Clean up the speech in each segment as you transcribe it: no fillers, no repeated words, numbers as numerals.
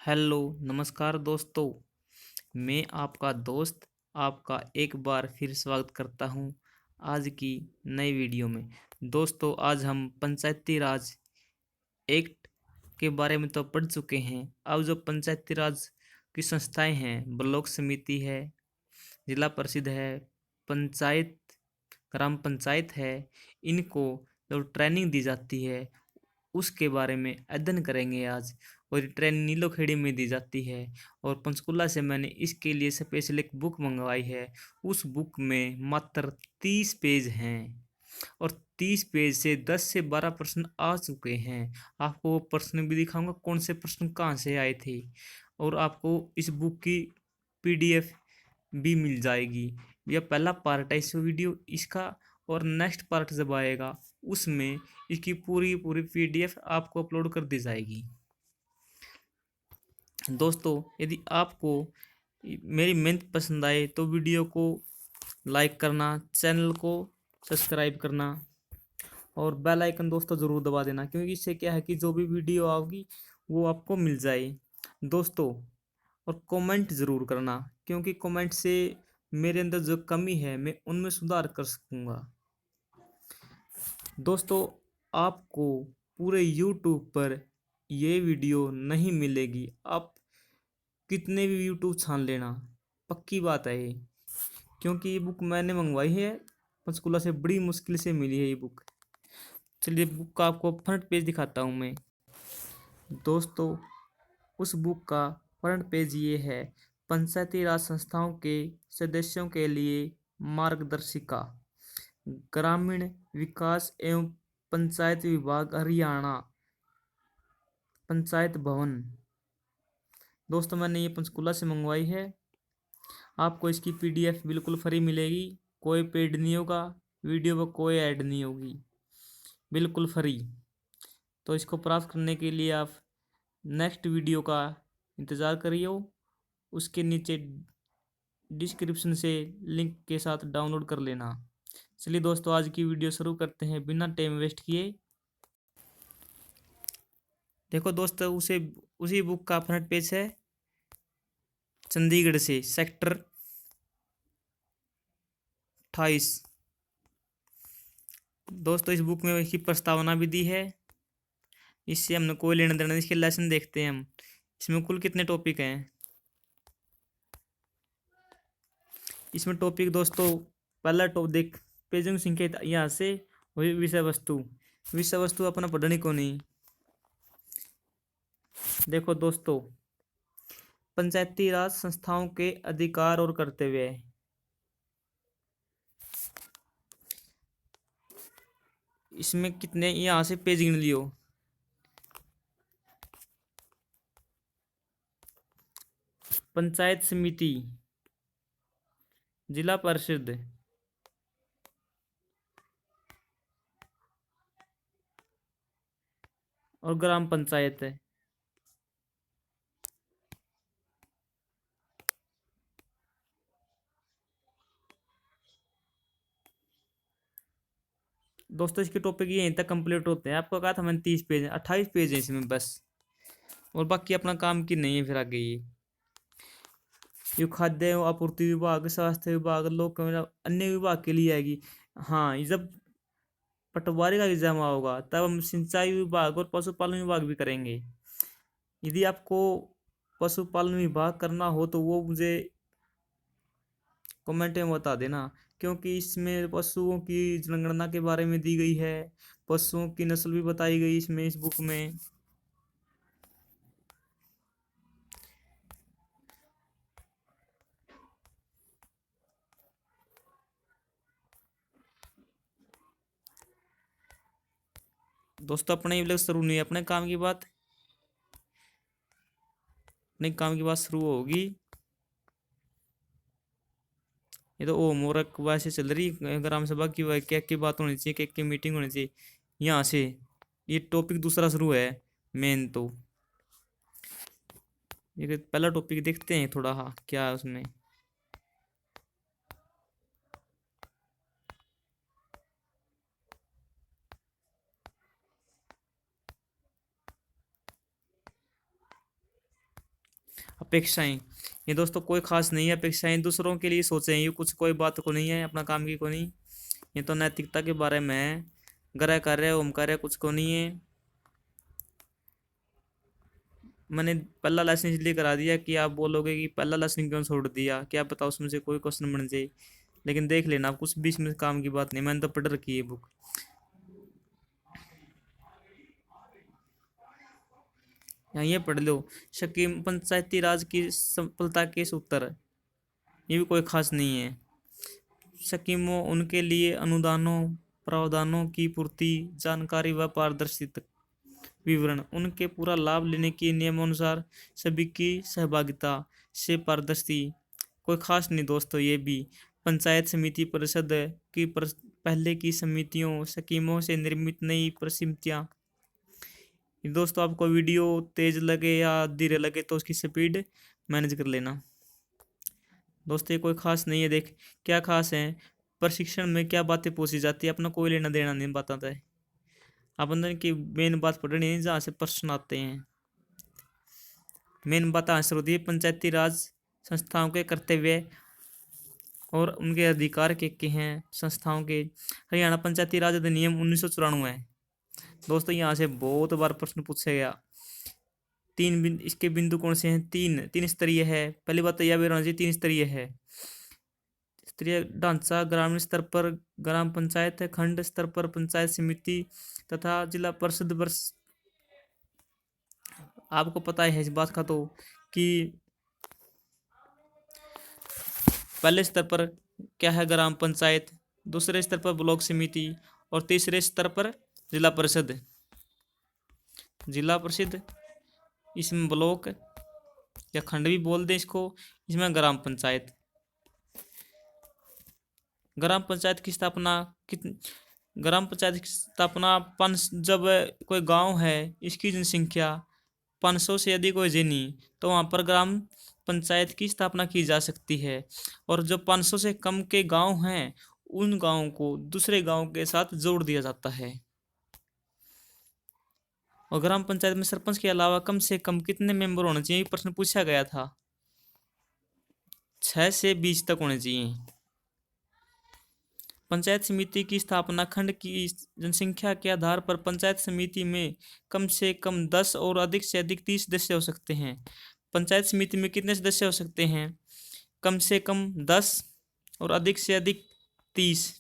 Hello नमस्कार दोस्तों। मैं आपका दोस्त आपका एक बार फिर स्वागत करता हूं आज की नई वीडियो में। दोस्तों आज हम पंचायती राज एक्ट के बारे में तो पढ़ चुके हैं। अब जो पंचायती राज की संस्थाएं हैं, ब्लॉक समिति है, जिला परिषद है, पंचायत ग्राम पंचायत है, इनको जो ट्रेनिंग दी जाती है उसके बारे में अध्ययन करेंगे आज। और ये ट्रेनिंग नीलोखेड़ी में दी जाती है और पंचकुला से मैंने इसके लिए स्पेशल एक बुक मंगवाई है। उस बुक में मात्र 30 पेज हैं और 30 पेज से 10 से 12 प्रश्न आ चुके हैं। आपको वो प्रश्न भी दिखाऊंगा कौन से प्रश्न कहाँ से आए थे, और आपको इस बुक की पीडीएफ भी मिल जाएगी। यह पहला पार्ट है इस वीडियो इसका, और नेक्स्ट पार्ट जब आएगा उसमें इसकी पूरी पूरी पीडीएफ आपको अपलोड कर दी जाएगी। दोस्तों यदि आपको मेरी मेहनत पसंद आए तो वीडियो को लाइक करना, चैनल को सब्सक्राइब करना और बेल आइकन दोस्तों ज़रूर दबा देना, क्योंकि इससे क्या है कि जो भी वीडियो आओगी वो आपको मिल जाए दोस्तों। और कमेंट ज़रूर करना, क्योंकि कमेंट से मेरे अंदर जो कमी है मैं उनमें सुधार कर सकूँगा। दोस्तों आपको पूरे YouTube पर ये वीडियो नहीं मिलेगी, आप कितने भी YouTube छान लेना, पक्की बात है ये। क्योंकि ये बुक मैंने मंगवाई है पंचकुला से, बड़ी मुश्किल से मिली है ये बुक। चलिए बुक का आपको फ्रंट पेज दिखाता हूँ मैं। दोस्तों उस बुक का फ्रंट पेज ये है: पंचायती राज संस्थाओं के सदस्यों के लिए मार्गदर्शिका, ग्रामीण विकास एवं पंचायत विभाग हरियाणा, पंचायत भवन। दोस्तों मैंने ये पंचकुला से मंगवाई है। आपको इसकी पीडीएफ बिल्कुल फ्री मिलेगी, कोई पेड नहीं होगा, वीडियो पर कोई ऐड नहीं होगी, बिल्कुल फ्री। तो इसको प्राप्त करने के लिए आप नेक्स्ट वीडियो का इंतज़ार करिए, उसके नीचे डिस्क्रिप्शन से लिंक के साथ डाउनलोड कर लेना। चलिए दोस्तों आज की वीडियो शुरू करते हैं बिना टाइम वेस्ट किए। देखो दोस्तों उसी बुक का फ्रंट पेज है, चंडीगढ़ से सेक्टर 28। दोस्तों इस बुक में इसकी प्रस्तावना भी दी है, इससे हमने कोई लेना देना नहीं। इसके लेसन देखते हैं हम, इसमें कुल कितने टॉपिक हैं। इसमें टॉपिक दोस्तों पहला टॉप देख पेजिंग संख्या यहाँ से वही विषय वस्तु। विषय वस्तु अपना पढ़ने को नहीं। देखो दोस्तों पंचायती राज संस्थाओं के अधिकार और कर्तव्य, इसमें कितने यहाँ से पेज गिन लियो। पंचायत समिति, जिला परिषद, और ग्राम पंचायत है। दोस्तों इसके टॉपिक यहीं तक कंप्लीट होते हैं। आपको कहा था मैंने 30 पेज, 28 पेज है इसमें बस, और बाकी अपना काम की नहीं है। फिर आगे ये खाद्य एवं आपूर्ति विभाग, स्वास्थ्य विभाग, लोक अन्य विभाग के लिए आएगी। हाँ ये जब पटवारी का एग्जाम होगा तब हम सिंचाई विभाग और पशुपालन विभाग भी करेंगे। यदि आपको पशुपालन विभाग करना हो तो वो मुझे कमेंट में बता देना, क्योंकि इसमें पशुओं की जनगणना के बारे में दी गई है, पशुओं की नस्ल भी बताई गई इसमें इस बुक में। दोस्तों अपने ही शुरू नहीं है, अपने काम की बात, अपने काम की बात शुरू होगी। ये तो होमवर्क वैसे चल रही ग्राम सभा की, क्या क्या बात होनी चाहिए, क्या क्या मीटिंग होनी चाहिए। यहाँ से ये टॉपिक दूसरा शुरू है मेन। तो ये पहला टॉपिक देखते हैं थोड़ा, हाँ क्या है उसमें। अपेक्षाएं, ये दोस्तों कोई खास नहीं है। अपेक्षाएं दूसरों के लिए सोचें, ये कुछ कोई बात को नहीं है, अपना काम की को नहीं। ये तो नैतिकता के बारे में है। ग्रह कार्य ओम कार्य कुछ को नहीं है। मैंने पहला लेसन इसलिए करा दिया कि आप बोलोगे कि पहला लेसन क्यों छोड़ दिया, क्या पता उसमें से कोई क्वेश्चन बन जाए। लेकिन देख लेना, आप कुछ भी इसमें काम की बात नहीं, मैंने तो पढ़ रखी है बुक। यहाँ ये पढ़ लो, शकीम पंचायती राज की सफलता के सूत्र, ये भी कोई खास नहीं है। स्कीमों, उनके लिए अनुदानों, प्रावधानों की पूर्ति, जानकारी व पारदर्शिता, विवरण, उनके पूरा लाभ लेने के नियमानुसार सभी की सहभागिता से पारदर्शी, कोई खास नहीं दोस्तों। ये भी पंचायत समिति परिषद की पहले की समितियों स्कीमों से निर्मित नई परिसमितियाँ। दोस्तों आपको वीडियो तेज लगे या धीरे लगे तो उसकी स्पीड मैनेज कर लेना। दोस्तों ये कोई खास नहीं है। देख क्या खास है, प्रशिक्षण में क्या बातें पूछी जाती है, अपना कोई लेना देना नहीं बताता है। अपन की मेन बात पढ़नी है जहाँ से प्रश्न आते हैं। मेन बात आंसर होती है पंचायती राज संस्थाओं के कर्तव्य और उनके अधिकार के हैं संस्थाओं के। हरियाणा पंचायती राज अधिनियम 1994 है दोस्तों। यहाँ से बहुत बार प्रश्न पूछा गया। तीन बिंदु, इसके बिंदु कौन से हैं? तीन स्तरीय है। पहली बात तो यह भी रहना चाहिए, तीन स्तरीय है। स्तरीय ढांचा ग्रामीण स्तर पर ग्राम पंचायत, खंड स्तर पर पंचायत समिति तथा जिला परिषद वर्ष। आपको पता है इस बात का तो कि पहले स्तर पर क्या है, ग्राम पंचायत, दूसरे स्तर पर ब्लॉक समिति और तीसरे स्तर पर जिला परिषद। जिला परिषद, इसमें ब्लॉक या खंड भी बोल दें इसको, इसमें ग्राम पंचायत। ग्राम पंचायत की स्थापना ग्राम पंचायत की स्थापना जब कोई गांव है, इसकी जनसंख्या 500 से अधिक हो जानी तो वहां पर ग्राम पंचायत की स्थापना की जा सकती है। और जो 500 से कम के गांव हैं, उन गांवों को दूसरे गांव के साथ जोड़ दिया जाता है। और ग्राम पंचायत में सरपंच के अलावा कम से कम कितने मेंबर होने चाहिए, प्रश्न पूछा गया था। 6 से 20 तक होने चाहिए। पंचायत समिति की स्थापना खंड की जनसंख्या के आधार पर पंचायत समिति में कम से कम 10 और अधिक से अधिक 30 सदस्य हो सकते हैं। पंचायत समिति में कितने सदस्य हो सकते हैं? कम से कम 10 और अधिक से अधिक 30।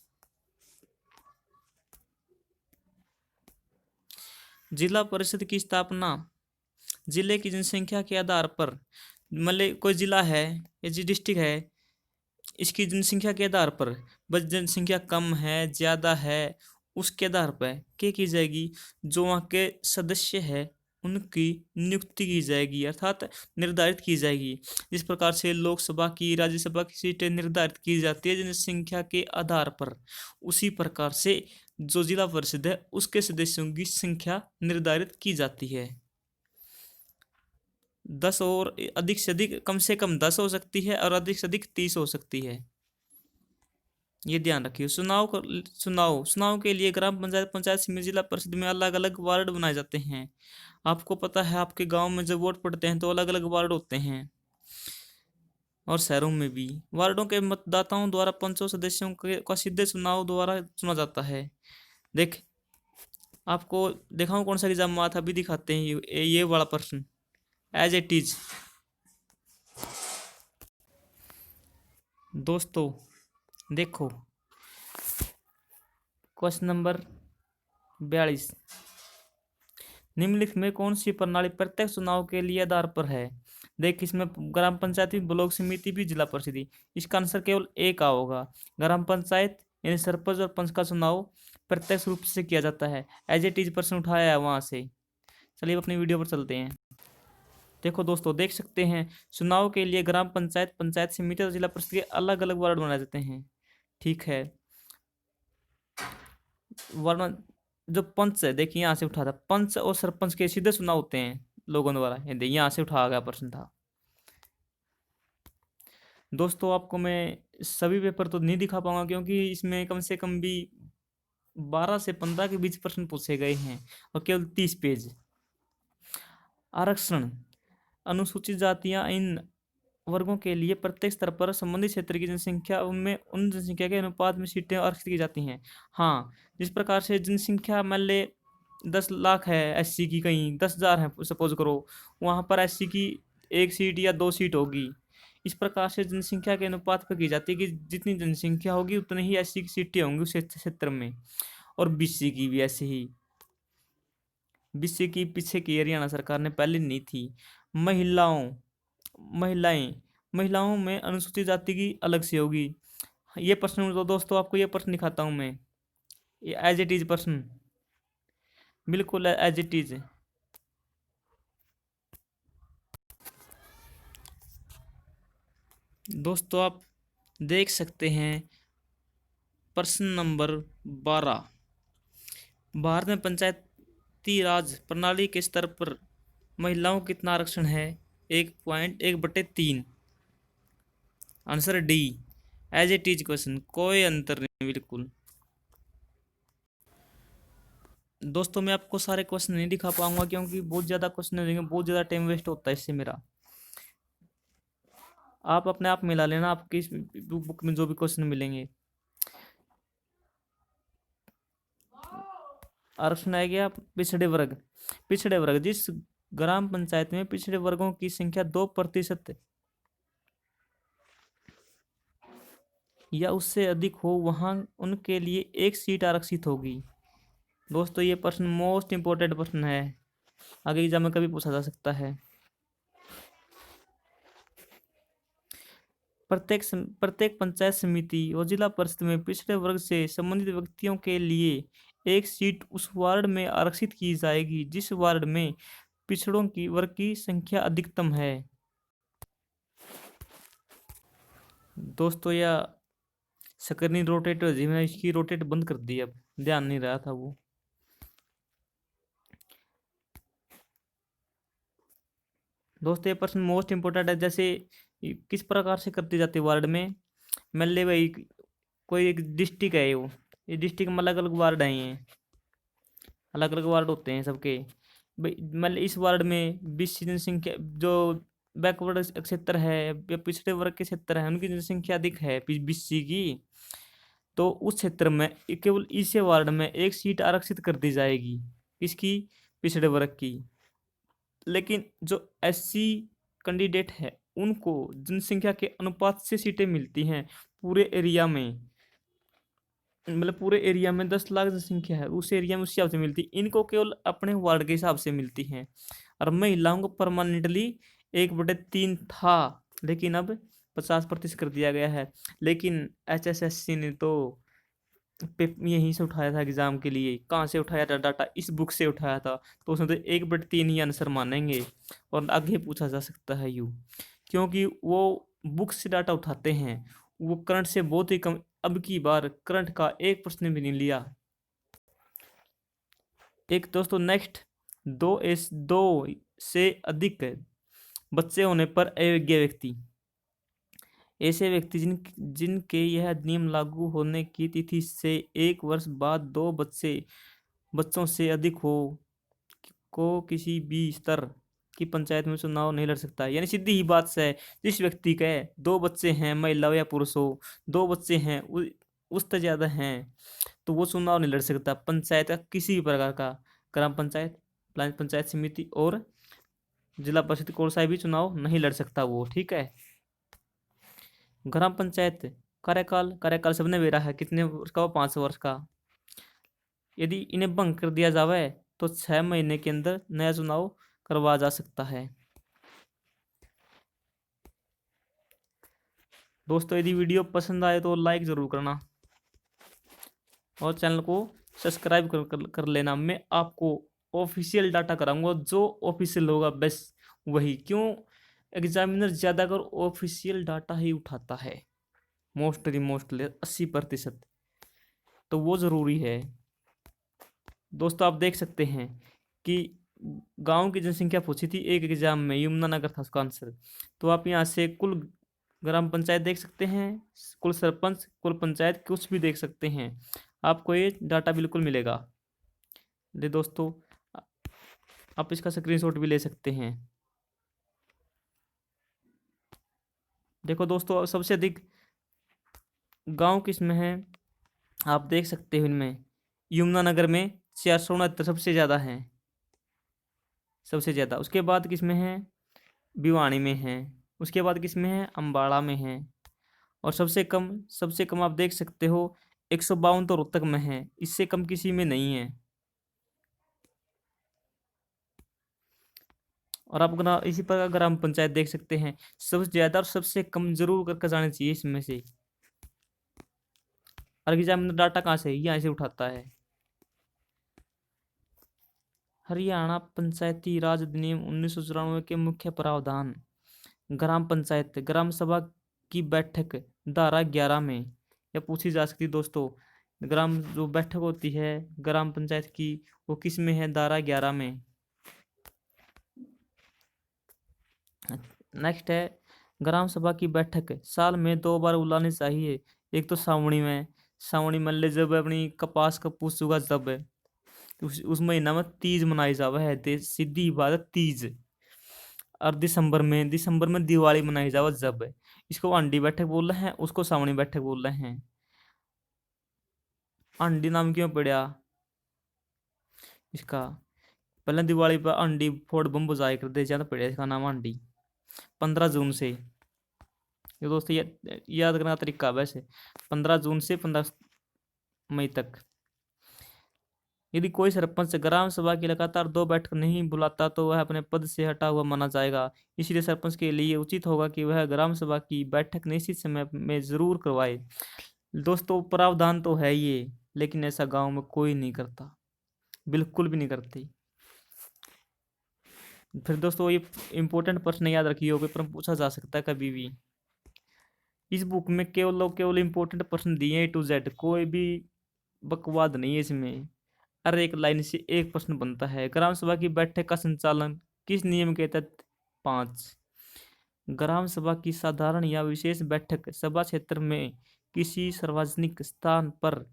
जिला परिषद की स्थापना जिले की जनसंख्या के आधार पर, मतलब कोई जिला है या डिस्ट्रिक्ट है, इसकी जनसंख्या के आधार पर, बस जनसंख्या कम है ज़्यादा है उसके आधार पर क्या की जाएगी, जो वहाँ के सदस्य है उनकी नियुक्ति की जाएगी, अर्थात निर्धारित की जाएगी। जिस प्रकार से लोकसभा की राज्यसभा की सीटें निर्धारित की जाती है जनसंख्या के आधार पर, उसी प्रकार से जो जिला परिषद है उसके सदस्यों की संख्या निर्धारित की जाती है। 10 और अधिक से अधिक, कम से कम 10 हो सकती है और अधिक से अधिक 30 हो सकती है। ये ध्यान रखिए। चुनाव के लिए ग्राम पंचायत, पंचायत समिति, जिला परिषद में अलग अलग वार्ड बनाए जाते हैं। आपको पता है आपके गांव में जब वोट पड़ते हैं तो अलग अलग वार्ड होते हैं, और शहरों में भी। वार्डों के मतदाताओं द्वारा पंचों सदस्यों का सीधे चुनाव द्वारा चुना जाता है। देख आपको दिखाऊं कौन सा एग्जाम में आता, अभी दिखाते हैं ये वाला प्रश्न एज इट इज। दोस्तों देखो क्वेश्चन नंबर 42, निम्नलिखित में कौन सी प्रणाली प्रत्यक्ष चुनाव के लिए आधार पर है? देख इसमें ग्राम पंचायत भी, ब्लॉक समिति भी, जिला परिषद, इसका आंसर केवल एक का होगा। ग्राम पंचायत यानी सरपंच और पंच का चुनाव प्रत्यक्ष रूप से किया जाता है। एज इट इज प्रश्न उठाया है वहां से। चलिए अपनी वीडियो पर चलते हैं। देखो दोस्तों देख सकते हैं, चुनाव के लिए ग्राम पंचायत, पंचायत समिति और जिला परिषद के अलग अलग वार्ड बनाए जाते हैं। ठीक है, वर्ण जो पंच है, देखिए यहाँ से उठा था, पंच और सरपंच के सीधे चुनाव होते हैं लोगों द्वारा। ये देखिए यहाँ से उठाया गया प्रश्न था। दोस्तों आपको मैं सभी पेपर तो नहीं दिखा पाऊंगा क्योंकि इसमें कम से कम भी 12 से 15 के बीच प्रश्न पूछे गए हैं और केवल 30 पेज। आरक्षण, अनुसूचित जातियां इन वर्गों के लिए प्रत्येक स्तर पर संबंधित क्षेत्र की जनसंख्या में उन जनसंख्या के अनुपात में सीटें आरक्षित की जाती हैं। हाँ, जिस प्रकार से जनसंख्या मान ले 10 लाख है एससी की, कहीं 10,000 है सपोज करो, वहाँ पर एससी की 1 सीट या 2 सीट होगी। इस प्रकार से जनसंख्या के अनुपात पर की जाती है कि जितनी जनसंख्या होगी उतनी ही एससी की सीटें होंगी उस क्षेत्र में। और बीसी की भी ऐसे ही। बीसी की पीछे की हरियाणा सरकार ने पहले नहीं थी। महिलाएं महिलाओं में अनुसूचित जाति की अलग से होगी। ये प्रश्न तो दोस्तों आपको ये प्रश्न दिखाता हूं मैं, ये एज इट इज प्रश्न, बिल्कुल एज इट इज। दोस्तों आप देख सकते हैं प्रश्न नंबर 12, भारत में पंचायती राज प्रणाली के स्तर पर महिलाओं का कितना आरक्षण है? 1.1/3। Answer D, as it is question, कोई अंतर नहीं बिल्कुल। दोस्तों मैं आपको सारे क्वेश्चन नहीं दिखा पाऊंगा क्योंकि बहुत ज़्यादा क्वेश्चन हो जाएंगे, बहुत ज़्यादा टाइम वेस्ट होता है इससे मेरा। आप अपने आप मिला लेना आपकी इस बुक में जो भी क्वेश्चन मिलेंगे। आरक्षण आ गया पिछड़े वर्ग। पिछड़े वर्ग, जिस ग्राम पंचायत में पिछड़े वर्गों की संख्या 2% या उससे अधिक हो वहां उनके लिए 1 सीट आरक्षित होगी। दोस्तों ये प्रश्न मोस्ट इंपोर्टेंट प्रश्न है, आगे एग्जाम में कभी पूछा जा सकता है। प्रत्येक पंचायत समिति और जिला परिषद में पिछड़े वर्ग से संबंधित व्यक्तियों के लिए 1 सीट उस वार्ड में आरक्षित की जाएगी जिस वार्ड में पिछड़ों की वर्ग की संख्या अधिकतम है। दोस्तों यह स्क्रीन रोटेट हो जी, मैंने इसकी रोटेट बंद कर दी, अब ध्यान नहीं रहा था वो। दोस्तों ये प्रश्न मोस्ट इंपोर्टेंट है। जैसे किस प्रकार से करती जाती है वार्ड में, मान ले भाई कोई एक डिस्ट्रिक्ट है, वो ये डिस्ट्रिक्ट में अलग अलग वार्ड हैं, ये अलग अलग वार्ड होते हैं सबके। भाई मान ली इस वार्ड में 20 जनसंख्या जो बैकवर्ड क्षेत्र है या पिछड़े वर्ग के क्षेत्र है उनकी जनसंख्या अधिक है 20 की, तो उस क्षेत्र में केवल इसी वार्ड में 1 सीट आरक्षित कर दी जाएगी। इसकी पिछड़े वर्ग की। लेकिन जो एससी कैंडिडेट है उनको जनसंख्या के अनुपात से सीटें मिलती हैं पूरे एरिया में, मतलब पूरे एरिया में 10 लाख जनसंख्या है उस एरिया में उस हिसाब से मिलती है, इनको केवल अपने वार्ड के हिसाब से मिलती हैं। और महिलाओं को परमानेंटली 1/3 था, लेकिन अब 50% कर दिया गया है। लेकिन HSSC ने तो यहीं से उठाया था एग्जाम के लिए, कहाँ से उठाया था डाटा, इस बुक से उठाया था, तो उसमें तो 1/3 ही आंसर मानेंगे और आगे पूछा जा सकता है यू, क्योंकि वो बुक से डाटा उठाते हैं, वो करंट से बहुत ही कम। अब की बार करंट का एक प्रश्न भी नहीं लिया। एक दोस्तों नेक्स्ट, दो से अधिक बच्चे होने पर अयोग्य व्यक्ति, ऐसे व्यक्ति जिनके यह नियम लागू होने की तिथि से 1 वर्ष बाद 2 बच्चों से अधिक हो को किसी भी स्तर की पंचायत में चुनाव नहीं लड़ सकता। यानी सीधी ही बात से, जिस व्यक्ति के 2 बच्चे हैं, महिला हो या पुरुष हो, 2 बच्चे हैं उससे ज्यादा हैं, तो वो चुनाव नहीं लड़ सकता पंचायत का किसी भी प्रकार का। ग्राम पंचायत, पंचायत समिति और जिला परिषद कोई सा भी चुनाव नहीं लड़ सकता वो, ठीक है। ग्राम पंचायत कार्यकाल सबने बेरा है, कितने वर्ष का? 5 वर्ष का। यदि इन्हें भंग कर दिया जावे तो 6 महीने के अंदर नया चुनाव करवा जा सकता है। दोस्तों यदि वीडियो पसंद आए तो लाइक जरूर करना और चैनल को सब्सक्राइब कर लेना। मैं आपको ऑफिशियल डाटा कराऊंगा, जो ऑफिशियल होगा बस वही। क्यों? एग्जामिनर ज़्यादा कर ऑफिशियल डाटा ही उठाता है, मोस्टली 80%, तो वो ज़रूरी है। दोस्तों आप देख सकते हैं कि गांव की जनसंख्या पूछी थी एक एग्जाम में, यमुनानगर था उसका आंसर। तो आप यहाँ से कुल ग्राम पंचायत देख सकते हैं, कुल सरपंच, कुल पंचायत, कुछ भी देख सकते हैं, आपको ये डाटा बिल्कुल मिलेगा। दोस्तों आप इसका स्क्रीनशॉट भी ले सकते हैं। देखो दोस्तों, सबसे अधिक गांव किस में है, आप देख सकते हो इनमें। यमुनानगर में 469 सबसे ज़्यादा है, सबसे ज़्यादा। उसके बाद किस में है, भिवानी में है। उसके बाद किस में है, अम्बाड़ा में है। और सबसे कम आप देख सकते हो 152 तो रोहतक में है, इससे कम किसी में नहीं है। और आप इसी प्रकार ग्राम पंचायत देख सकते हैं, सबसे ज्यादा और सबसे कम जरूर करके जाना चाहिए इसमें से। और एग्जामिनर डाटा कहाँ से, यहाँ से उठाता है। हरियाणा पंचायती राज अधिनियम 1994 के मुख्य प्रावधान। ग्राम पंचायत ग्राम सभा की बैठक धारा 11 में यह पूछी जा सकती है दोस्तों। ग्राम जो बैठक होती है ग्राम पंचायत की, वो किस में है, धारा 11 में। नेक्स्ट है, ग्राम सभा की बैठक साल में 2 बार बुलानी चाहिए। एक तो सावणी में, सावणी मान ले जब अपनी कपास का पूस उगा जब उस महीना में तीज मनाई जावा है, सीधी बात है तीज। और दिसंबर में दिवाली मनाई जावा जब। इसको आंडी बैठक बोल रहे हैं, उसको सावणी बैठक बोल रहे हैं। आंडी नाम क्यों पड़ा इसका, पहले दिवाली पर आंडी फोड़ बम बजाया करते, ज्यादा पड़ा इसका नाम आंडी। 15 जून से, ये दोस्तों याद करने का तरीका है वैसे। 15 जून से 15 मई तक। यदि कोई सरपंच ग्राम सभा की लगातार 2 बैठक नहीं बुलाता तो वह अपने पद से हटा हुआ माना जाएगा। इसलिए सरपंच के लिए उचित होगा कि वह ग्राम सभा की बैठक निश्चित समय में जरूर करवाए। दोस्तों, प्रावधान तो है ये, लेकिन ऐसा गांव में कोई नहीं करता, बिल्कुल भी नहीं करते। फिर दोस्तों, ये इंपॉर्टेंट प्रश्न याद रखिए, पेपर में पूछा जा सकता है कभी भी। इस बुक में केवल इंपॉर्टेंट प्रश्न दिए A to Z, कोई भी बकवाद नहीं है इसमें। हर एक लाइन से एक प्रश्न बनता है। ग्राम सभा की बैठक का संचालन किस नियम के तहत। 5, ग्राम सभा की साधारण या विशेष बैठक सभा क्षेत्र में किसी सार्वजनिक स्थान पर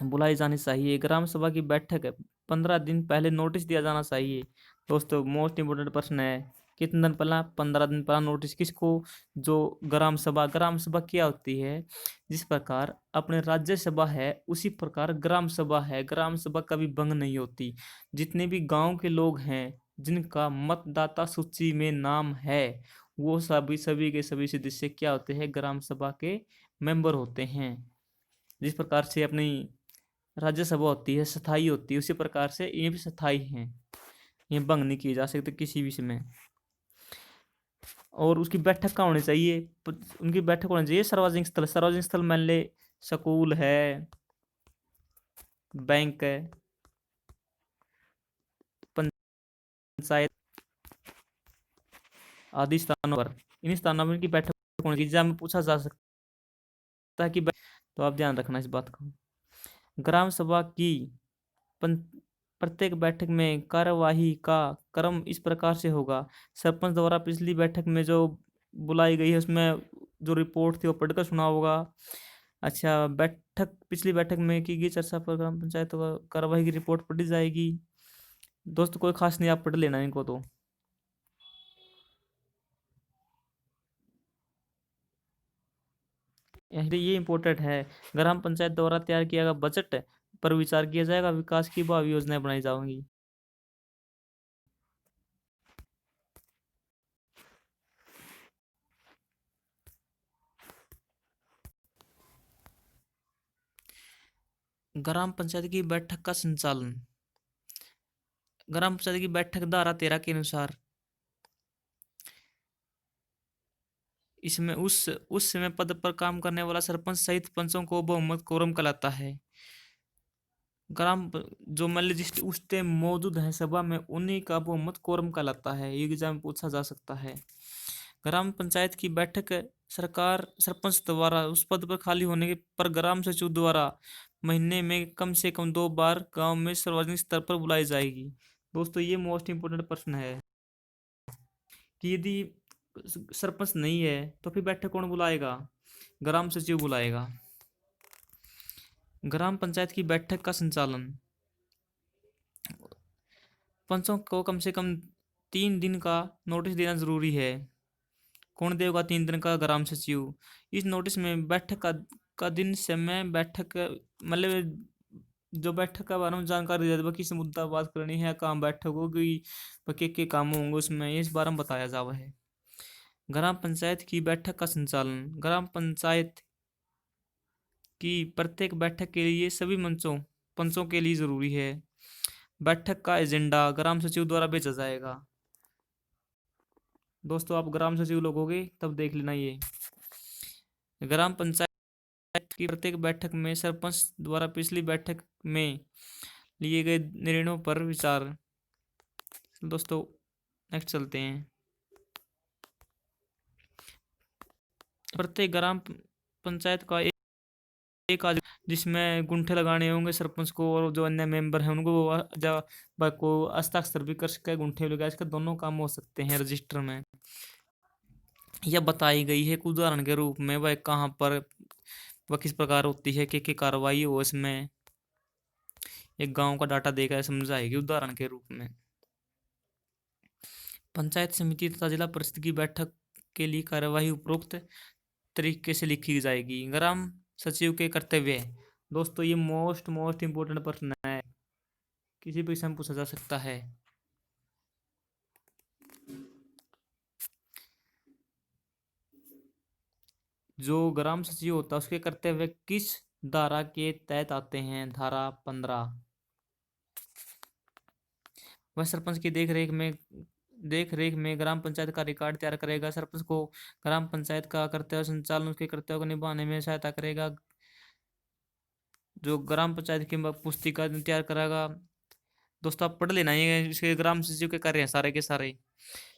बुलाई जानी चाहिए। ग्राम सभा की बैठक 15 दिन पहले नोटिस दिया जाना चाहिए। दोस्तों, मोस्ट इंपोर्टेंट प्रश्न है, कितने दिन पहला, 15 दिन पहला नोटिस किसको, जो ग्राम सभा क्या होती है। जिस प्रकार अपने राज्यसभा है उसी प्रकार ग्राम सभा है। ग्राम सभा कभी भंग नहीं होती। जितने भी गांव के लोग हैं जिनका मतदाता सूची में नाम है, वो सभी के सभी सदस्य क्या होते हैं, ग्राम सभा के मेंबर होते हैं। जिस प्रकार से अपनी राज्यसभा होती है स्थायी होती है, उसी प्रकार से ये भी स्थायी हैं, ये भंग नहीं किए जा सकते किसी भी समय। और उसकी बैठक कहाँ होनी चाहिए, उनकी बैठक होनी चाहिए सार्वजनिक स्थल मान ले, स्कूल है, बैंक है, पंचायत आदि स्थानों पर। इन स्थानों पर इनकी बैठक होनी चाहिए। एग्जाम में पूछा जा सकता है कि तो आप ध्यान रखना इस बात का। ग्राम सभा की प्रत्येक बैठक में कार्यवाही का क्रम इस प्रकार से होगा। सरपंच द्वारा पिछली बैठक में जो बुलाई गई है उसमें जो रिपोर्ट थी वो पढ़कर सुना होगा। अच्छा, पिछली बैठक में की गई चर्चा पर ग्राम पंचायत कार्यवाही की रिपोर्ट पढ़ी जाएगी। दोस्तों, कोई खास नहीं, आप पढ़ लेना इनको तो। ये इंपॉर्टेंट है। ग्राम पंचायत द्वारा तैयार किया गया बजट पर विचार किया जाएगा, विकास की भावी योजनाएं बनाई जाएंगी। ग्राम पंचायत की बैठक का संचालन। ग्राम पंचायत की बैठक धारा 13 के अनुसार इसमें उस समय पद पर काम करने वाला सरपंच सहित पंचों को बहुमत कोरम कहलाता है। जो मान लीजिए जिस उस टाइम मौजूद है सभा में, उन्हीं का बहुमत कोरम कहलाता है। ये एग्जाम पूछा जा सकता है। ग्राम पंचायत की बैठक सरकार सरपंच द्वारा उस पद पर खाली होने के पर ग्राम सचिव द्वारा महीने में कम से कम 2 बार गांव में सार्वजनिक स्तर पर बुलाई जाएगी। दोस्तों, ये मोस्ट इंपोर्टेंट प्रश्न है कि यदि सरपंच नहीं है तो फिर बैठक कौन बुलाएगा, ग्राम सचिव बुलाएगा। ग्राम पंचायत की बैठक का संचालन, पंचों को कम से कम 3 दिन का नोटिस देना जरूरी है। कौन देगा 3 दिन का ग्राम सचिव। इस नोटिस में बैठक का दिन, समय, बैठक मतलब जो बैठक के बारे में जानकारी दे देगा, किस मुद्दा बात करनी है, कहाँ बैठक होगी, के काम होंगे उसमें, इस बारे में बताया जावा है। ग्राम पंचायत की बैठक का संचालन। ग्राम पंचायत की प्रत्येक बैठक के लिए सभी पंचों के लिए जरूरी है। बैठक का एजेंडा ग्राम सचिव द्वारा भेजा जाएगा। दोस्तों आप ग्राम सचिव लोगोगे तब देख लेना ये। ग्राम पंचायत की प्रत्येक बैठक में सरपंच द्वारा पिछली बैठक में लिए गए निर्णयों पर विचार। दोस्तों नेक्स्ट चलते हैं। प्रत्येक ग्राम पंचायत का एक आज जिसमें गुंठे लगाने होंगे सरपंच को, और जो अन्य मेंबर हैं उनको को हस्ताक्षर भी कर सके, गुंठे लगा इसका दोनों काम हो सकते हैं रजिस्टर में। यह बताई गई है उदाहरण के रूप में वह कहाँ पर वह किस प्रकार होती है, क्या कार्रवाई हो, इसमें एक गांव का डाटा देकर समझाएगी उदाहरण के रूप में। पंचायत समिति तथा जिला परिषद की बैठक के लिए कार्यवाही उपरोक्त तरीके से लिखी जाएगी। ग्राम सचिव के कर्तव्य। दोस्तों ये मोस्ट इंपोर्टेंट प्रश्न है, किसी भी एग्जाम पूछा जा सकता है। जो ग्राम सचिव होता है उसके कर्तव्य किस धारा के तहत आते हैं? धारा 15। वह सरपंच की देख रेख में ग्राम पंचायत का रिकॉर्ड तैयार करेगा। सरपंच को ग्राम पंचायत का कर्तव्य संचालन उसके कर्तव्य को निभाने में सहायता करेगा। जो ग्राम पंचायत की पुस्तिका तैयार करेगा। दोस्तों आप पढ़ लेना, ये इसके ग्राम सचिव के कार्य हैं सारे के सारे।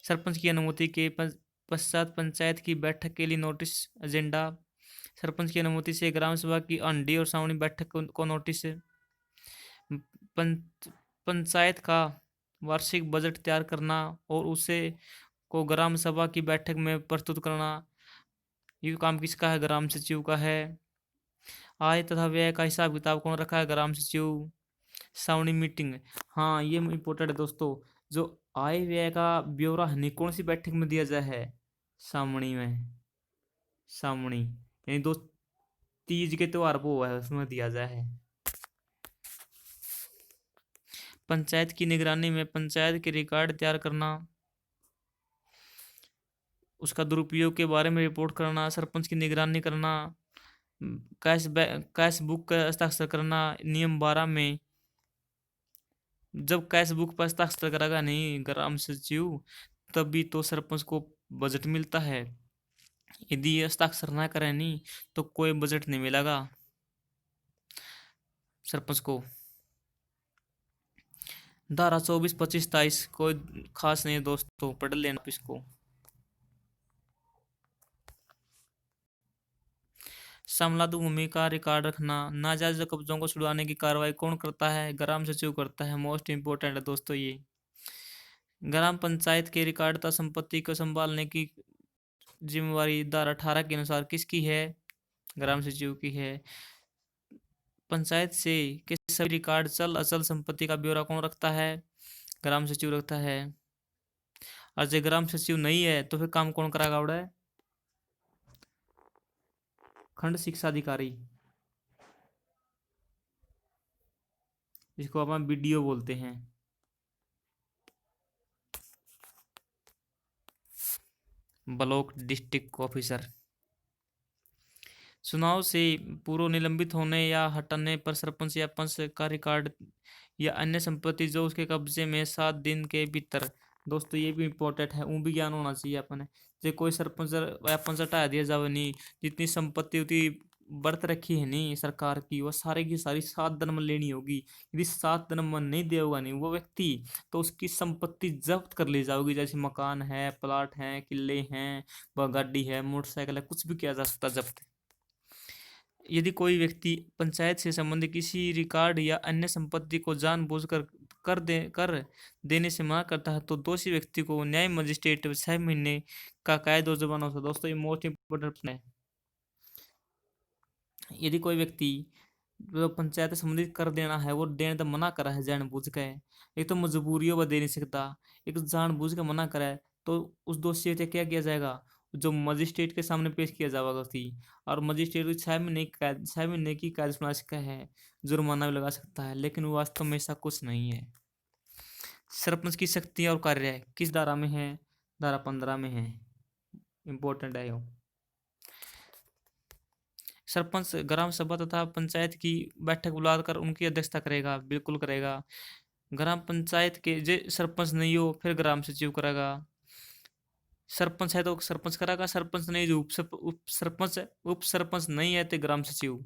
सरपंच की अनुमति के पश्चात पंचायत की बैठक के लिए नोटिस एजेंडा। सरपंच की अनुमति से ग्राम सभा की अंडी और सावनी बैठक को नोटिस। पंचायत का वार्षिक बजट तैयार करना और उसे को ग्राम सभा की बैठक में प्रस्तुत करना, ये काम किसका है? ग्राम सचिव का है। आय तथा व्यय का हिसाब किताब कौन रखा है? ग्राम सचिव। सावनी मीटिंग, हाँ ये इम्पोर्टेंट है दोस्तों। जो आय व्यय का ब्यौरा है कौन सी बैठक में दिया जाए है? सावनी में। सावनी यानी तीज के त्योहार को है उसमें दिया जाए है। पंचायत की निगरानी में पंचायत के रिकॉर्ड तैयार करना, उसका दुरुपयोग के बारे में रिपोर्ट करना, सरपंच की निगरानी करना, कैश बुक का हस्ताक्षर करना। नियम 12 में जब कैश बुक पर हस्ताक्षर करेगा नहीं ग्राम सचिव तभी तो सरपंच को बजट मिलता है। यदि हस्ताक्षर ना करे नहीं तो कोई बजट नहीं मिलेगा सरपंच को। धारा 24, 25, 23 कोई खास नहीं दोस्तों, पढ़ लेना इसको। समलादु भूमि का रिकॉर्ड रखना। नाजायज कब्जों को छुड़वाने की कार्रवाई कौन करता है? ग्राम सचिव करता है। मोस्ट इंपोर्टेंट है दोस्तों ये। ग्राम पंचायत के रिकॉर्ड तथा संपत्ति को संभालने की जिम्मेवारी धारा 18 के अनुसार किसकी है? ग्राम सचिव की है। पंचायत से के सभी रिकॉर्ड चल अचल संपत्ति का ब्यौरा कौन रखता है? ग्राम सचिव रखता है। और जो ग्राम सचिव नहीं है तो फिर काम कौन कराएगा? उड़ा है खंड शिक्षा अधिकारी, जिसको अपन बीडीओ बोलते हैं। Block district officer. चुनाव से पूर्व निलंबित होने या हटाने पर सरपंच या पंच का रिकॉर्ड या अन्य संपत्ति जो उसके कब्जे में 7 दिन के भीतर। दोस्तों ये भी इम्पोर्टेंट है, वो भी ज्ञान होना चाहिए अपने। जो कोई सरपंच या पंच हटा दिया जावे नहीं, जितनी संपत्ति होती बरत रखी है नहीं सरकार की, वो सारी की सारी 7 दिन में लेनी होगी। यदि 7 दिन में नहीं देगा नहीं वो व्यक्ति तो उसकी संपत्ति जब्त कर ली जाएगी। जैसे मकान है, प्लाट है, किले हैं, गाड़ी है, मोटरसाइकिल है, कुछ भी किया जा सकता जब्त। यदि कोई व्यक्ति पंचायत से संबंधित किसी रिकॉर्ड या अन्य संपत्ति को जानबूझकर कर देने से मना करता है तो दोषी व्यक्ति को न्याय मजिस्ट्रेट 6 महीने का कैद और जुर्माना होता है। दोस्तों ये मोस्ट इंपोर्टेंट है। यदि कोई व्यक्ति जो पंचायत से संबंधित कर देना है वो देने तो मना करा है जानबूझ के, एक तो मजबूरियों पर दे नहीं सकता, एक जानबूझ के मना करा है तो उस दोषी व्यक्ति क्या किया जाएगा? जो मजिस्ट्रेट के सामने पेश किया जाएगा थी, और मजिस्ट्रेट को 6 महीने की कैद सुना सकता है, जुर्माना भी लगा सकता है, लेकिन वास्तव में ऐसा कुछ नहीं है। सरपंच की शक्ति और कार्य किस धारा में है? धारा 15 में है। इंपॉर्टेंट है यो। सरपंच ग्राम सभा तथा पंचायत की बैठक बुलाकर उनकी अध्यक्षता करेगा, बिल्कुल करेगा। ग्राम पंचायत के जे सरपंच नहीं हो फिर ग्राम सचिव करेगा। सरपंच है तो सरपंच करेगा, सरपंच नहीं जो उप सरपंच नहीं है तो ग्राम सचिव।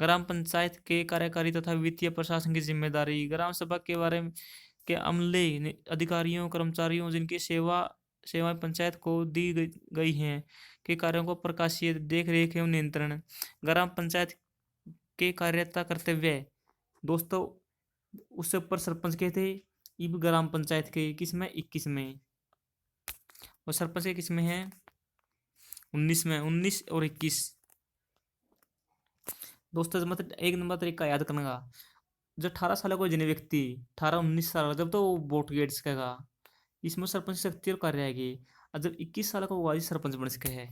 ग्राम पंचायत के कार्यकारी तथा वित्तीय प्रशासन की जिम्मेदारी, ग्राम सभा के बारे में के अमले अधिकारियों कर्मचारियों जिनकी सेवाएं पंचायत को दी गई हैं के कार्यों को प्रकाशित देख रेख एवं नियंत्रण। ग्राम पंचायत के कार्यता कर्तव्य दोस्तों, उससे ऊपर सरपंच के थे, इब ग्राम पंचायत के किसमें 21 में, और सरपंच के किसमें है 19 में। 19 और 21 दोस्तों, मतलब एक नंबर तरीका याद करने का, जो 18 साल का जिन्हें व्यक्ति 18-19 साल जब तो वोट गिर सकेगा, इसमें सरपंच शक्ति और कार्य आएगी। और जब 21 साल का हुआ सरपंच बन सके है।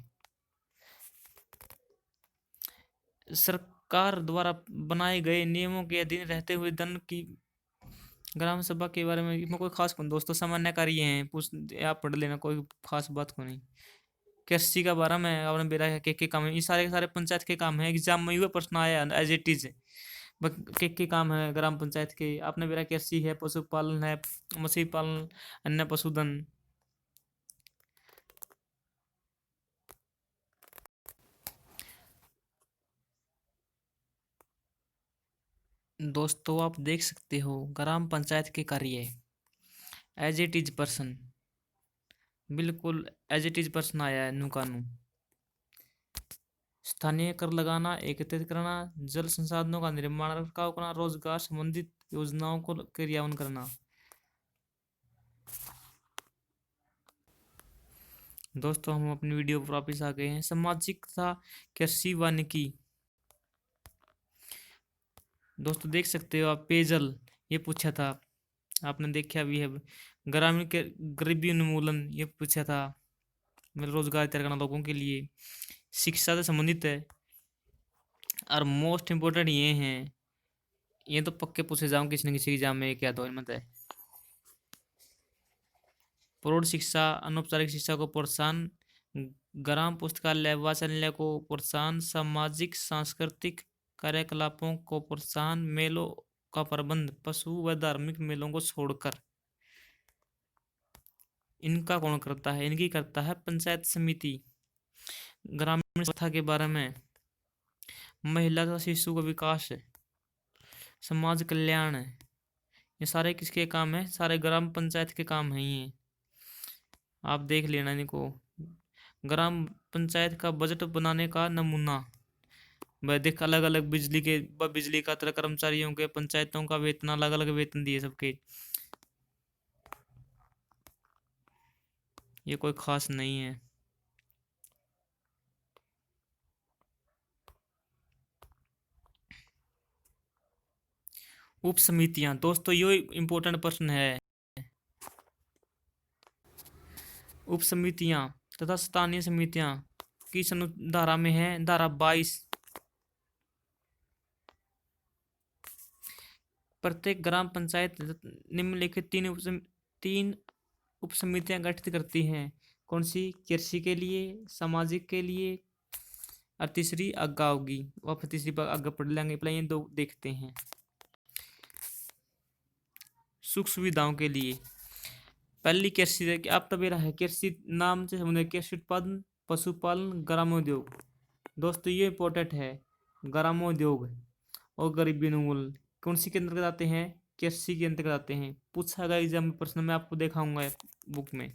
सरकार द्वारा बनाए गए नियमों के अधीन रहते हुए धन की ग्राम सभा के बारे में इसमें कोई खास दोस्तों सामान्य कार्य हैं, पूछ आप पढ़ लेना, कोई खास बात को नहीं। कृषि का बारे में आपने बेरा है के काम है, ये सारे के सारे पंचायत के काम है। एग्जाम में हुए प्रश्न आया एज इट इज के काम है ग्राम पंचायत के। आपने बेरा कृषि है, पशुपालन है, मछली पालन, अन्य पशुधन। दोस्तों आप देख सकते हो ग्राम पंचायत के कार्य एज इट इज पर्सन, बिल्कुल एज इट इज पर्सन आया है नुकानू। स्थानीय कर लगाना, एकत्रित करना, जल संसाधनों का निर्माण रखरखाव करना, रोजगार संबंधित योजनाओं को क्रियान्वयन करना। दोस्तों हम अपनी वीडियो पर वापिस आ गए हैं। सामाजिक तथा कृषि वानिकी दोस्तों देख सकते हो आप, पेयजल ये पूछा था, आपने देखा भी है। ग्रामीण के गरीबी उन्मूलन ये पूछा था, मतलब रोजगार तैयार करना लोगों के लिए। शिक्षा से संबंधित है, और मोस्ट इम्पोर्टेंट ये हैं, ये तो पक्के पूछे जाऊँ किसी न किसी एग्जाम में, क्या तो मत है। प्रौढ़ शिक्षा, अनौपचारिक शिक्षा को प्रोत्साहन, ग्राम पुस्तकालय वाचनालय को प्रोत्साहन, सामाजिक सांस्कृतिक कार्यकलापों को प्रोत्साहन, मेलों का प्रबंध, पशु व धार्मिक मेलों को छोड़कर इनका कौन करता है? इनकी करता है पंचायत समिति। ग्रामीण प्रथा के बारे में, महिला तथा शिशु का विकास, समाज कल्याण, ये सारे किसके काम है? सारे ग्राम पंचायत के काम है ये, आप देख लेना इनको। ग्राम पंचायत का बजट बनाने का नमूना, वह देख अलग अलग बिजली का तरह कर्मचारियों के पंचायतों का वेतन, अलग अलग वेतन दिए सबके, ये कोई खास नहीं है। उप समितियां दोस्तों, ये इंपॉर्टेंट प्रश्न है। उप समितियां तथा स्थानीय समितियां किस धारा में है? धारा 22। प्रत्येक ग्राम पंचायत निम्नलिखित 3 उप समितियां गठित करती हैं। कौन सी? कृषि के लिए, सामाजिक के लिए, और तीसरी आगा होगी, वह फिर तीसरी आगे पढ़ लेंगे, पहले ये 2 देखते हैं। सुख सुविधाओं के लिए पहली कृषि, आप तबेरा है, कृषि नाम से संबंधित कृषि उत्पादन, पशुपालन, ग्रामोद्योग। दोस्तों ये इंपॉर्टेंट है, ग्रामोद्योग और गरीबी उन्मूलन कौन सी के अंतर्गत आते हैं? कृषि के अंतर्गत आते हैं। पूछा गया एग्जाम में प्रश्न, मैं आपको दिखाऊंगा बुक में,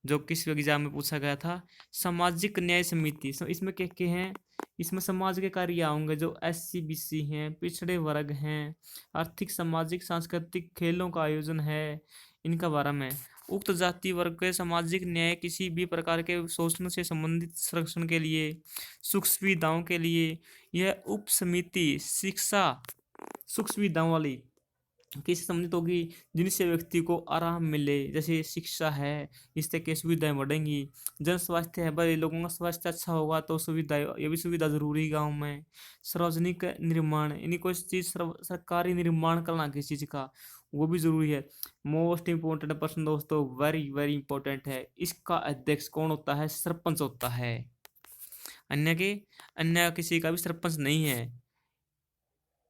जो किस एग्जाम में पूछा गया था। सामाजिक न्याय समिति, इसमें क्या क्या हैं? इसमें समाज के कार्य आएंगे, जो SC BC हैं, पिछड़े वर्ग हैं, आर्थिक सामाजिक सांस्कृतिक खेलों का आयोजन है, इनका बारे में। उक्त जाति वर्ग के सामाजिक न्याय, किसी भी प्रकार के शोषण से संबंधित संरक्षण के लिए, सुख सुविधाओं के लिए यह उप समिति शिक्षा सुख सुविधाओं वाली किससे संबंधित होगी? जिनसे व्यक्ति को आराम मिले, जैसे शिक्षा है, इससे क्या सुविधाएं बढ़ेंगी। जन स्वास्थ्य है, भाई लोगों का स्वास्थ्य अच्छा होगा तो सुविधा, ये भी सुविधा जरूरी है गाँव में। सार्वजनिक निर्माण, यानी कोई चीज सरकारी निर्माण करना किसी चीज का, वो भी जरूरी है। मोस्ट इंपोर्टेंट पर्सन दोस्तों, वेरी वेरी इंपॉर्टेंट है, इसका अध्यक्ष कौन होता है? सरपंच होता है। अन्य किसी का भी सरपंच नहीं है।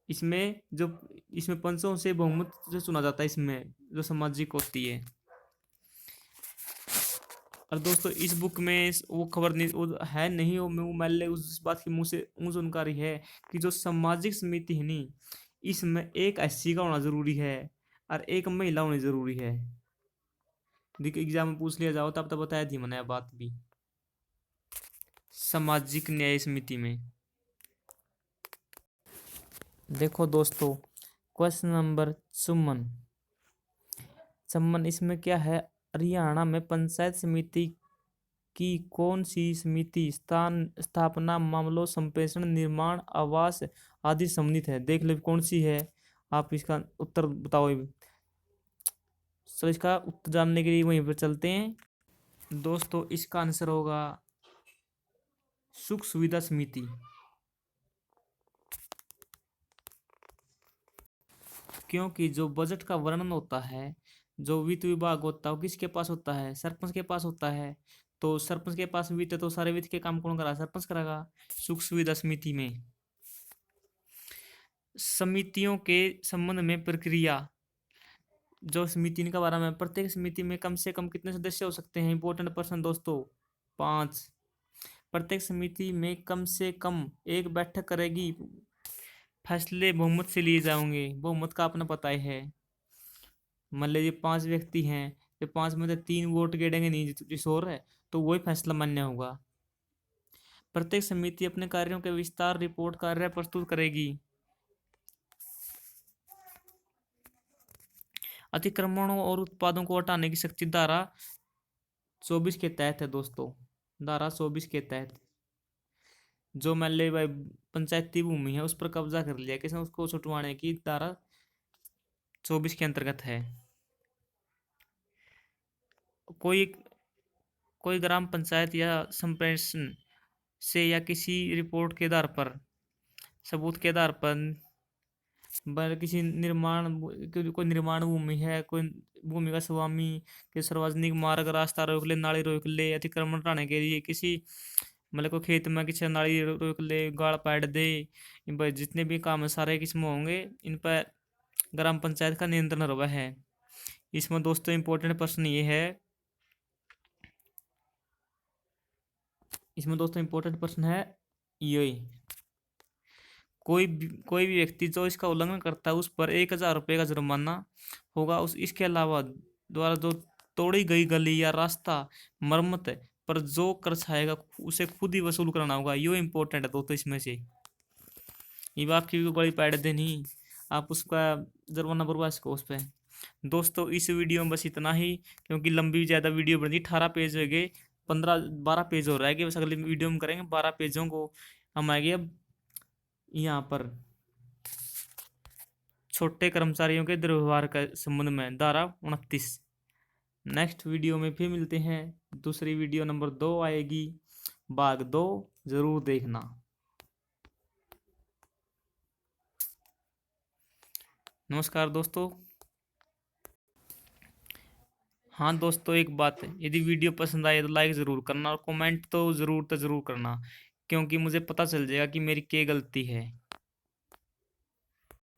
इसमें जो इसमें पंचों से बहुमत से चुना जाता है, इसमें जो सामाजिक होती है। और दोस्तों इस बुक में वो खबर नहीं, वो है नहीं, वो मैंने उस बात की मुंह से मुंह जानकारी है कि जो सामाजिक समिति है नी, इसमें एक एससी का होना जरूरी है और एक महिला होनी जरूरी है। देखिए एग्जाम में पूछ लिया जाओ तब तो बताया थी मैंने बात भी। सामाजिक न्याय समिति में देखो दोस्तों, क्वेश्चन नंबर 54 इसमें क्या है? हरियाणा में पंचायत समिति की कौन सी समिति स्थापना मामलों, संप्रेषण, निर्माण, आवास आदि सम्मिलित है? देख लो कौन सी है, आप इसका उत्तर बताओ। सो इसका उत्तर जानने के लिए वहीं पर चलते हैं दोस्तों। इसका आंसर होगा सुख सुविधा समिति। क्योंकि जो बजट का वर्णन होता है, जो वित्त विभाग होता है, वो किसके पास होता है? सरपंच के पास होता है। तो सरपंच के पास वित्त है तो सारे वित्त के काम कौन करा? सरपंच करागा। सुख सुविधा समिति में समितियों के संबंध में प्रक्रिया, जो समिति के बारे में, प्रत्येक समिति में कम से कम कितने सदस्य हो सकते हैं? इंपॉर्टेंट पर्सन दोस्तों, 5। प्रत्येक समिति में कम से कम एक बैठक करेगी, फैसले बहुमत से लिए जाएंगे। बहुमत का अपना पता है, मान लीजिए 5 व्यक्ति हैं, तो 5 में से 3 वोट गिरेंगे नहीं जिस और है, तो वही फैसला मान्य होगा। प्रत्येक समिति अपने कार्यों के विस्तार रिपोर्ट कार्य प्रस्तुत करेगी। अतिक्रमणों और उत्पादों को हटाने की शक्ति धारा 24 के तहत है दोस्तों। धारा 24 के तहत जो मान ले भाई पंचायती भूमि है उस पर कब्जा कर लिया किसने, उसको छुटवाने की धारा 24 के अंतर्गत है। कोई कोई ग्राम पंचायत या संप्रेषण से या किसी रिपोर्ट के आधार पर, सबूत के आधार पर किसी कोई निर्माण भूमि है, कोई भूमि का स्वामी के सार्वजनिक मार्ग, रास्ता रोक ले, नाली रोक ले, अतिक्रमण हटाने के लिए किसी मतलब कोई खेत में किसी नाली रोक ले, गाड़ पाट दे, इन पर जितने भी काम है सारे किस्म होंगे, इन पर ग्राम पंचायत का नियंत्रण रहा है। इसमें दोस्तों इंपॉर्टेंट प्रश्न ये है, ये कोई भी व्यक्ति जो इसका उल्लंघन करता है उस पर 1000 रुपये का जुर्माना होगा। इसके अलावा द्वारा जो तोड़ी गई गली या रास्ता मरम्मत पर जो कर छाएगा उसे खुद ही वसूल करना होगा। ये इंपॉर्टेंट है दोस्तों। इसमें से ये आपकी भी बड़ी पैड देनी, आप उसका जुर्माना भरवा सको उस पर। दोस्तों इस वीडियो में बस इतना ही, क्योंकि लंबी ज़्यादा वीडियो बन गई, 18 पेज हो गए, 15-12 पेज हो रहा है कि बस अगले वीडियो में करेंगे 12 पेजों को। हम आएंगे अब यहाँ पर छोटे कर्मचारियों के दुर्व्यवहार के संबंध में, धारा 29। नेक्स्ट वीडियो में फिर मिलते हैं, दूसरी वीडियो नंबर 2 आएगी, भाग 2 जरूर देखना। नमस्कार दोस्तों। हाँ दोस्तों एक बात है, यदि वीडियो पसंद आए तो लाइक ज़रूर करना और कमेंट तो ज़रूर करना, क्योंकि मुझे पता चल जाएगा कि मेरी क्या गलती है।